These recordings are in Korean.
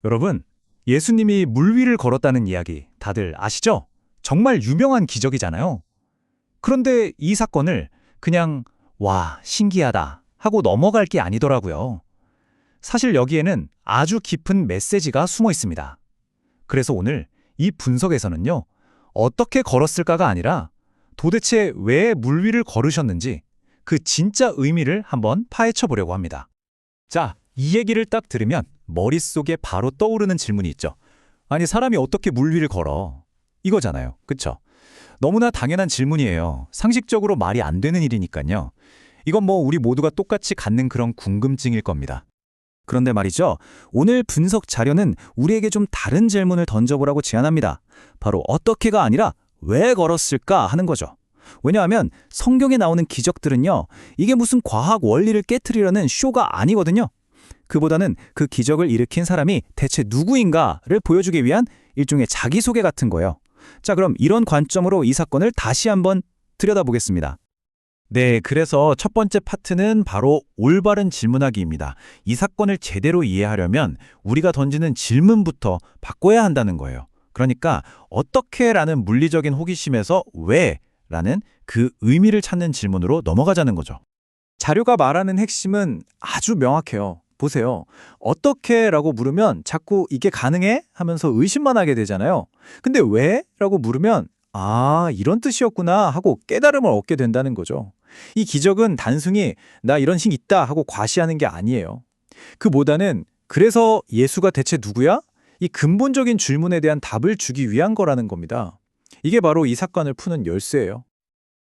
여러분, 예수님이 물 위를 걸었다는 이야기 다들 아시죠? 정말 유명한 기적이잖아요. 그런데 이 사건을 그냥 와, 신기하다 하고 넘어갈 게 아니더라고요. 사실 여기에는 아주 깊은 메시지가 숨어 있습니다. 그래서 오늘 이 분석에서는요, 어떻게 걸었을까가 아니라 도대체 왜 물 위를 걸으셨는지 그 진짜 의미를 한번 파헤쳐 보려고 합니다. 자, 이 얘기를 딱 들으면 머릿속에 바로 떠오르는 질문이 있죠. 아니, 사람이 어떻게 물 위를 걸어? 이거잖아요. 그쵸? 너무나 당연한 질문이에요. 상식적으로 말이 안 되는 일이니까요. 이건 뭐 우리 모두가 똑같이 갖는 그런 궁금증일 겁니다. 그런데 말이죠. 오늘 분석 자료는 우리에게 좀 다른 질문을 던져보라고 제안합니다. 바로 어떻게가 아니라 왜 걸었을까 하는 거죠. 왜냐하면 성경에 나오는 기적들은요. 이게 무슨 과학 원리를 깨트리려는 쇼가 아니거든요. 그보다는 그 기적을 일으킨 사람이 대체 누구인가를 보여주기 위한 일종의 자기소개 같은 거예요. 자, 그럼 이런 관점으로 이 사건을 다시 한번 들여다보겠습니다. 네, 그래서 첫 번째 파트는 바로 올바른 질문하기입니다. 이 사건을 제대로 이해하려면 우리가 던지는 질문부터 바꿔야 한다는 거예요. 그러니까 어떻게라는 물리적인 호기심에서 왜라는 그 의미를 찾는 질문으로 넘어가자는 거죠. 자료가 말하는 핵심은 아주 명확해요. 보세요. 어떻게? 라고 물으면 자꾸 이게 가능해? 하면서 의심만 하게 되잖아요. 근데 왜? 라고 물으면 아, 이런 뜻이었구나 하고 깨달음을 얻게 된다는 거죠. 이 기적은 단순히 나 이런 식 있다 하고 과시하는 게 아니에요. 그보다는 그래서 예수가 대체 누구야? 이 근본적인 질문에 대한 답을 주기 위한 거라는 겁니다. 이게 바로 이 사건을 푸는 열쇠예요.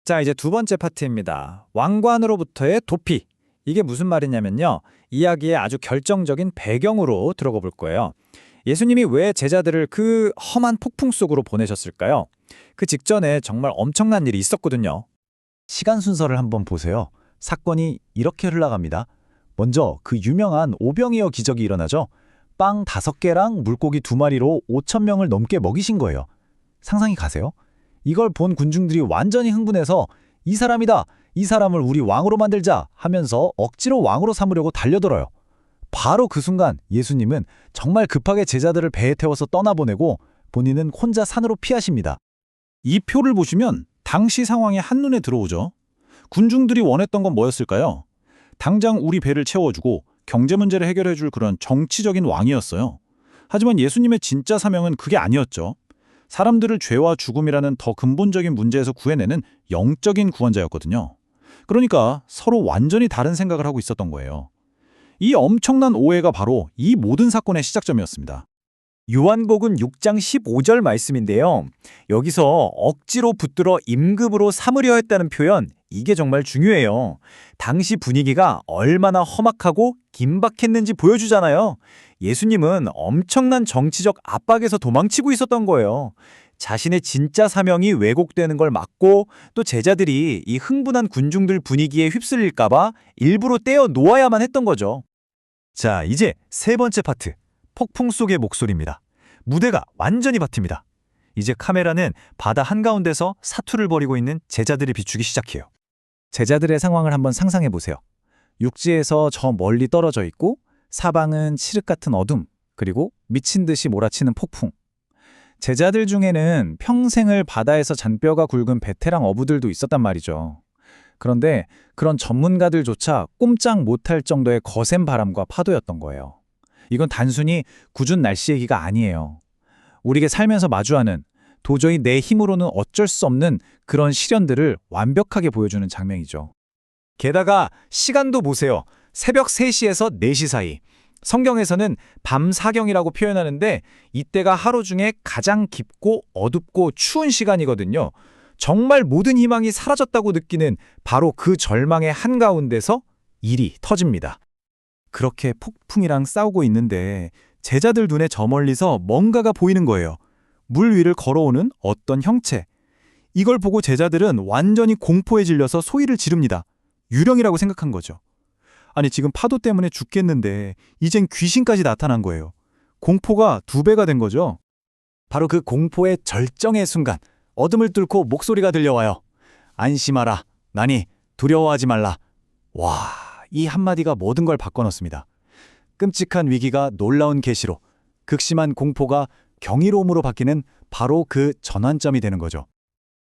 자, 이제 두 번째 파트입니다. 왕관으로부터의 도피. 이게 무슨 말이냐면요. 이야기의 아주 결정적인 배경으로 들어가 볼 거예요. 예수님이 왜 제자들을 그 험한 폭풍 속으로 보내셨을까요? 그 직전에 정말 엄청난 일이 있었거든요. 시간 순서를 한번 보세요. 사건이 이렇게 흘러갑니다. 먼저 그 유명한 오병이어 기적이 일어나죠. 빵 5개랑 물고기 2마리로 5천 명을 넘게 먹이신 거예요. 상상이 가세요? 이걸 본 군중들이 완전히 흥분해서 이 사람이다! 이 사람을 우리 왕으로 만들자! 하면서 억지로 왕으로 삼으려고 달려들어요. 바로 그 순간 예수님은 정말 급하게 제자들을 배에 태워서 떠나보내고 본인은 혼자 산으로 피하십니다. 이 표를 보시면 당시 상황이 한눈에 들어오죠. 군중들이 원했던 건 뭐였을까요? 당장 우리 배를 채워주고 경제 문제를 해결해줄 그런 정치적인 왕이었어요. 하지만 예수님의 진짜 사명은 그게 아니었죠. 사람들을 죄와 죽음이라는 더 근본적인 문제에서 구해내는 영적인 구원자였거든요. 그러니까 서로 완전히 다른 생각을 하고 있었던 거예요. 이 엄청난 오해가 바로 이 모든 사건의 시작점이었습니다. 요한복음 6장 15절 말씀인데요. 여기서 억지로 붙들어 임금으로 삼으려 했다는 표현, 이게 정말 중요해요. 당시 분위기가 얼마나 험악하고 긴박했는지 보여주잖아요. 예수님은 엄청난 정치적 압박에서 도망치고 있었던 거예요. 자신의 진짜 사명이 왜곡되는 걸 막고 또 제자들이 이 흥분한 군중들 분위기에 휩쓸릴까 봐 일부러 떼어 놓아야만 했던 거죠. 자, 이제 세 번째 파트. 폭풍 속의 목소리입니다. 무대가 완전히 바뀝니다. 이제 카메라는 바다 한가운데서 사투를 벌이고 있는 제자들을 비추기 시작해요. 제자들의 상황을 한번 상상해 보세요. 육지에서 저 멀리 떨어져 있고 사방은 칠흑 같은 어둠, 그리고 미친 듯이 몰아치는 폭풍. 제자들 중에는 평생을 바다에서 잔뼈가 굵은 베테랑 어부들도 있었단 말이죠. 그런데 그런 전문가들조차 꼼짝 못할 정도의 거센 바람과 파도였던 거예요. 이건 단순히 궂은 날씨 얘기가 아니에요. 우리가 살면서 마주하는 도저히 내 힘으로는 어쩔 수 없는 그런 시련들을 완벽하게 보여주는 장면이죠. 게다가 시간도 보세요. 새벽 3시에서 4시 사이. 성경에서는 밤 사경이라고 표현하는데 이때가 하루 중에 가장 깊고 어둡고 추운 시간이거든요. 정말 모든 희망이 사라졌다고 느끼는 바로 그 절망의 한가운데서 일이 터집니다. 그렇게 폭풍이랑 싸우고 있는데 제자들 눈에 저 멀리서 뭔가가 보이는 거예요. 물 위를 걸어오는 어떤 형체. 이걸 보고 제자들은 완전히 공포에 질려서 소리를 지릅니다. 유령이라고 생각한 거죠. 아니, 지금 파도 때문에 죽겠는데 이젠 귀신까지 나타난 거예요. 공포가 2배가 된 거죠. 바로 그 공포의 절정의 순간 어둠을 뚫고 목소리가 들려와요. 안심하라. 나니 두려워하지 말라. 와, 이 한마디가 모든 걸 바꿔놓습니다. 끔찍한 위기가 놀라운 계시로, 극심한 공포가 경이로움으로 바뀌는 바로 그 전환점이 되는 거죠.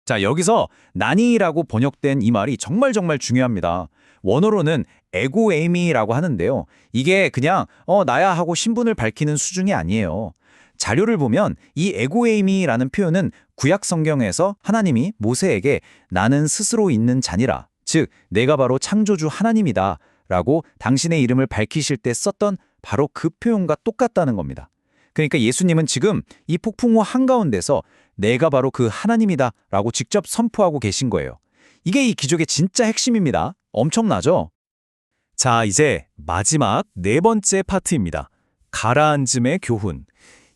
자, 여기서 난이라고 번역된 이 말이 정말 중요합니다. 원어로는 에고에이미라고 하는데요. 이게 그냥 나야 하고 신분을 밝히는 수준이 아니에요. 자료를 보면 이 에고에이미라는 표현은 구약 성경에서 하나님이 모세에게 나는 스스로 있는 자니라, 즉 내가 바로 창조주 하나님이다 라고 당신의 이름을 밝히실 때 썼던 바로 그 표현과 똑같다는 겁니다. 그러니까 예수님은 지금 이 폭풍우 한가운데서 내가 바로 그 하나님이다 라고 직접 선포하고 계신 거예요. 이게 이 기적의 진짜 핵심입니다. 엄청나죠? 자, 이제 마지막 네 번째 파트입니다. 가라앉음의 교훈.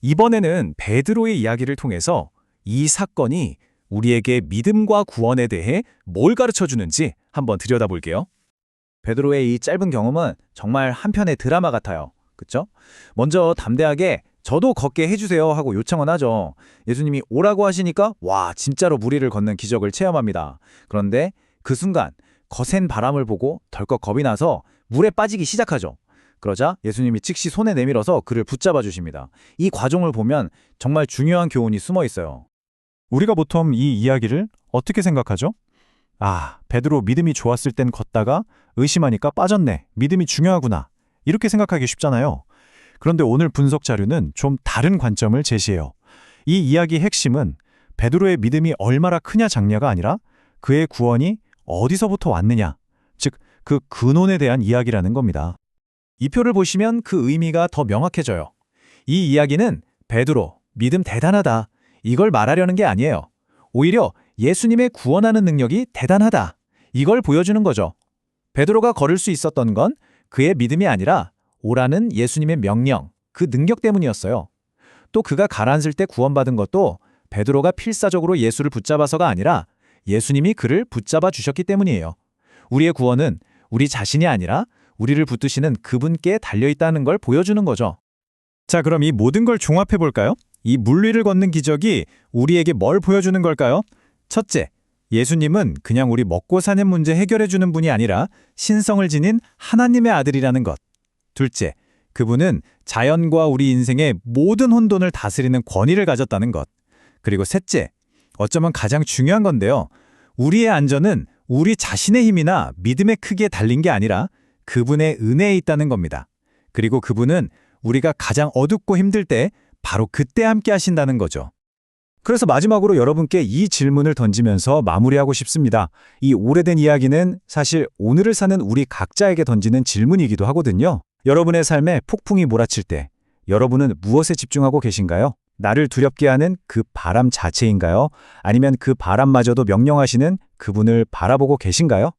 이번에는 베드로의 이야기를 통해서 이 사건이 우리에게 믿음과 구원에 대해 뭘 가르쳐주는지 한번 들여다볼게요. 베드로의 이 짧은 경험은 정말 한편의 드라마 같아요. 그쵸? 먼저 담대하게 저도 걷게 해주세요 하고 요청은 하죠. 예수님이 오라고 하시니까 와, 진짜로 무리를 걷는 기적을 체험합니다. 그런데 그 순간 거센 바람을 보고 덜컥 겁이 나서 물에 빠지기 시작하죠. 그러자 예수님이 즉시 손에 내밀어서 그를 붙잡아 주십니다. 이 과정을 보면 정말 중요한 교훈이 숨어 있어요. 우리가 보통 이 이야기를 어떻게 생각하죠? 아, 베드로 믿음이 좋았을 땐 걷다가 의심하니까 빠졌네. 믿음이 중요하구나. 이렇게 생각하기 쉽잖아요. 그런데 오늘 분석 자료는 좀 다른 관점을 제시해요. 이 이야기의 핵심은 베드로의 믿음이 얼마나 크냐 작냐가 아니라 그의 구원이 어디서부터 왔느냐, 즉 그 근원에 대한 이야기라는 겁니다. 이 표를 보시면 그 의미가 더 명확해져요. 이 이야기는 베드로, 믿음 대단하다, 이걸 말하려는 게 아니에요. 오히려 예수님의 구원하는 능력이 대단하다, 이걸 보여주는 거죠. 베드로가 걸을 수 있었던 건 그의 믿음이 아니라 오라는 예수님의 명령, 그 능력 때문이었어요. 또 그가 가라앉을 때 구원받은 것도 베드로가 필사적으로 예수를 붙잡아서가 아니라 예수님이 그를 붙잡아 주셨기 때문이에요. 우리의 구원은 우리 자신이 아니라 우리를 붙드시는 그분께 달려있다는 걸 보여주는 거죠. 자, 그럼 이 모든 걸 종합해 볼까요? 이 물 위를 걷는 기적이 우리에게 뭘 보여주는 걸까요? 첫째, 예수님은 그냥 우리 먹고 사는 문제 해결해 주는 분이 아니라 신성을 지닌 하나님의 아들이라는 것. 둘째, 그분은 자연과 우리 인생의 모든 혼돈을 다스리는 권위를 가졌다는 것. 그리고 셋째, 어쩌면 가장 중요한 건데요. 우리의 안전은 우리 자신의 힘이나 믿음의 크기에 달린 게 아니라 그분의 은혜에 있다는 겁니다. 그리고 그분은 우리가 가장 어둡고 힘들 때 바로 그때 함께 하신다는 거죠. 그래서 마지막으로 여러분께 이 질문을 던지면서 마무리하고 싶습니다. 이 오래된 이야기는 사실 오늘을 사는 우리 각자에게 던지는 질문이기도 하거든요. 여러분의 삶에 폭풍이 몰아칠 때 여러분은 무엇에 집중하고 계신가요? 나를 두렵게 하는 그 바람 자체인가요? 아니면 그 바람마저도 명령하시는 그분을 바라보고 계신가요?